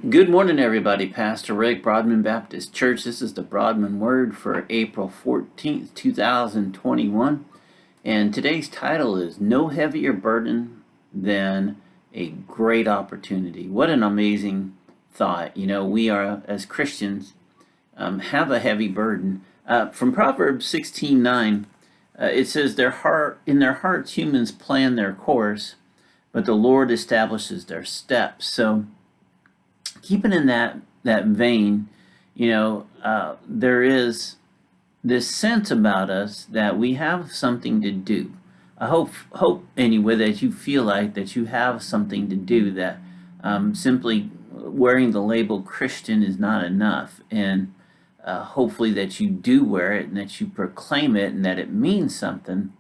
Good morning, everybody. Pastor Rick, Broadman Baptist Church. This is the Broadman Word for April 14th, 2021. And today's title is No Heavier Burden Than a Great Opportunity. What an amazing thought. You know, we are, as Christians, have a heavy burden. From Proverbs 16:9, it says, in their hearts humans plan their course, but the Lord establishes their steps. So, keeping in that vein, there is this sense about us that we have something to do. I hope anyway that you feel like that you have something to do, that simply wearing the label Christian is not enough, and hopefully that you do wear it and that you proclaim it and that it means something.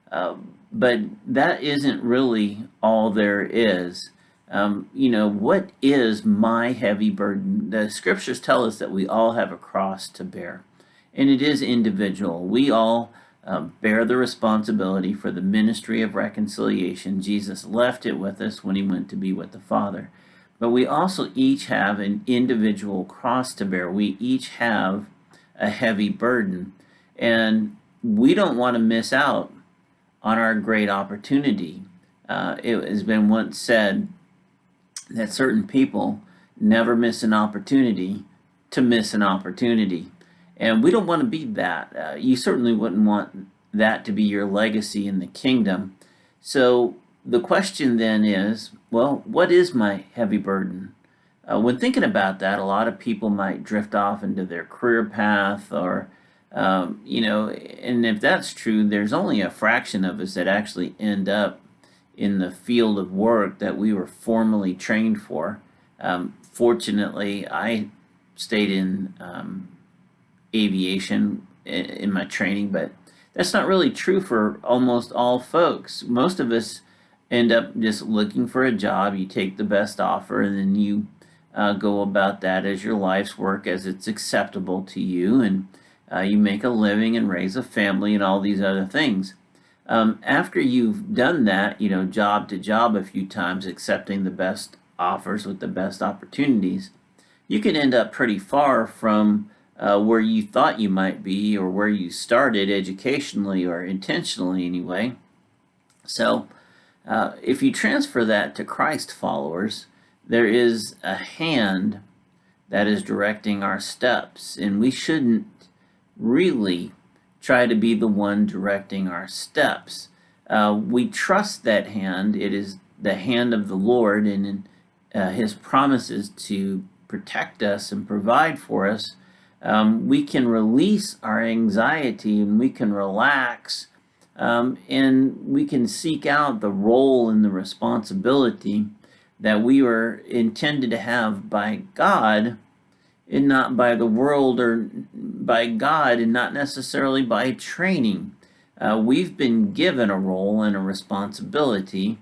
But that isn't really all there is. What is my heavy burden? The scriptures tell us that we all have a cross to bear, and it is individual. We all bear the responsibility for the ministry of reconciliation. Jesus left it with us when he went to be with the Father. But we also each have an individual cross to bear. We each have a heavy burden, and we don't want to miss out on our great opportunity. It has been once said that certain people never miss an opportunity to miss an opportunity. And we don't want to be that. You certainly wouldn't want that to be your legacy in the kingdom. So the question then is, well, what is my heavy burden? When thinking about that, a lot of people might drift off into their career path or, and if that's true, there's only a fraction of us that actually end up in the field of work that we were formally trained for. Fortunately, I stayed in aviation in my training, but that's not really true for almost all folks. Most of us end up just looking for a job. You take the best offer, and then you go about that as your life's work, as it's acceptable to you, and you make a living and raise a family and all these other things. After you've done that, job to job a few times, accepting the best offers with the best opportunities, you can end up pretty far from where you thought you might be or where you started educationally or intentionally anyway. So if you transfer that to Christ followers, there is a hand that is directing our steps, and we shouldn't really try to be the one directing our steps. We trust that hand. It is the hand of the Lord, and his promises to protect us and provide for us. We can release our anxiety, and we can relax, and we can seek out the role and the responsibility that we were intended to have by God, and not by the world, or by God and not necessarily by training. We've been given a role and a responsibility,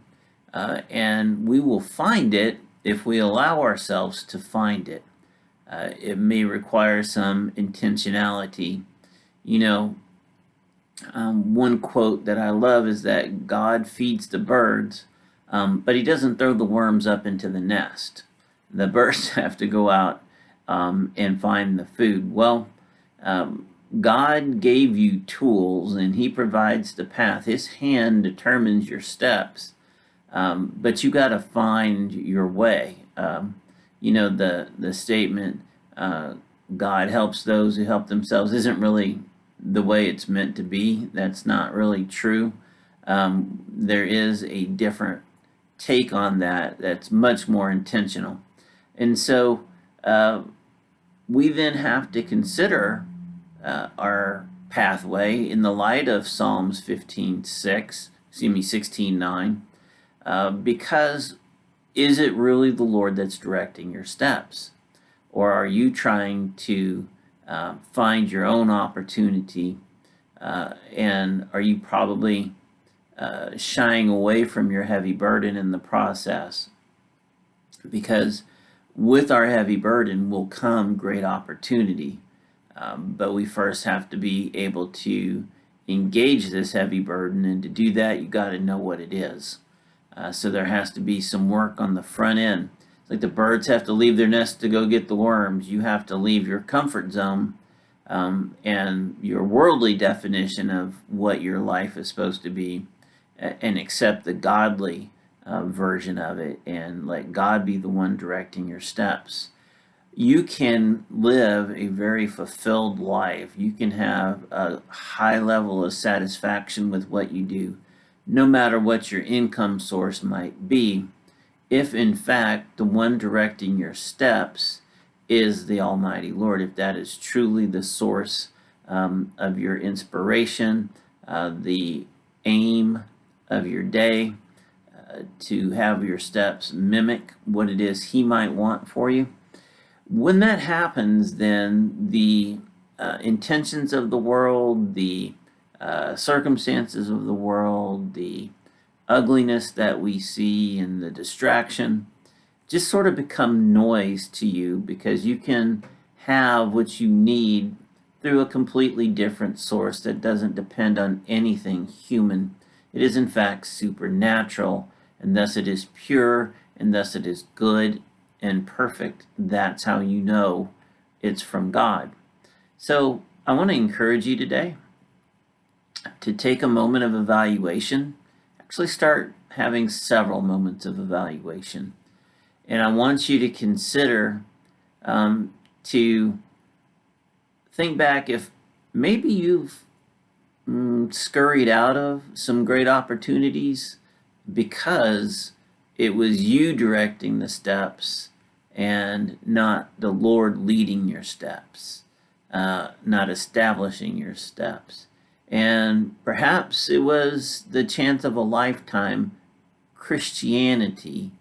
and we will find it if we allow ourselves to find it. It may require some intentionality. One quote that I love is that God feeds the birds, but he doesn't throw the worms up into the nest. The birds have to go out and find the food. Well, God gave you tools, and he provides the path. His hand determines your steps, but you got to find your way. The statement, God helps those who help themselves, isn't really the way it's meant to be. That's not really true. There is a different take on that that's much more intentional. And so we then have to consider our pathway in the light of Psalms 16:9, because is it really the Lord that's directing your steps? Or are you trying to find your own opportunity, and are you probably shying away from your heavy burden in the process? Because with our heavy burden will come great opportunity, but we first have to be able to engage this heavy burden, and to do that you got to know what it is. So there has to be some work on the front end. like the birds have to leave their nest to go get the worms. You have to leave your comfort zone and your worldly definition of what your life is supposed to be, and accept the godly version of it, and let God be the one directing your steps. You can live a very fulfilled life. You can have a high level of satisfaction with what you do, no matter what your income source might be, if in fact the one directing your steps is the Almighty Lord, if that is truly the source of your inspiration, the aim of your day, to have your steps mimic what it is He might want for you. When that happens, then the intentions of the world, the circumstances of the world, the ugliness that we see, and the distraction just sort of become noise to you, because you can have what you need through a completely different source that doesn't depend on anything human. It is in fact supernatural, and thus it is pure, and thus it is good and perfect. That's how you know it's from God. So I want to encourage you today to take a moment of evaluation. Actually start having several moments of evaluation. And I want you to consider to think back if maybe you've scurried out of some great opportunities because it was you directing the steps and not the Lord leading your steps, not establishing your steps. And perhaps it was the chance of a lifetime Christianity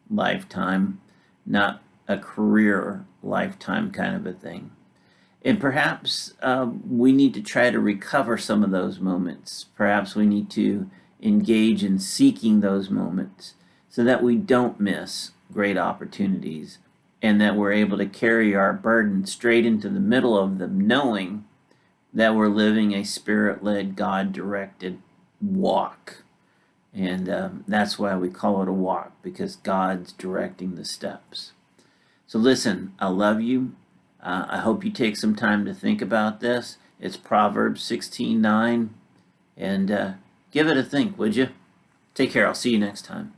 lifetime, not a career lifetime kind of a thing. And perhaps we need to try to recover some of those moments. Perhaps we need to engage in seeking those moments so that we don't miss great opportunities, and that we're able to carry our burden straight into the middle of them, knowing that we're living a Spirit-led, God-directed walk. And that's why we call it a walk, because God's directing the steps. So listen, I love you. I hope you take some time to think about this. It's Proverbs 16:9, and give it a think, would you? Take care. I'll see you next time.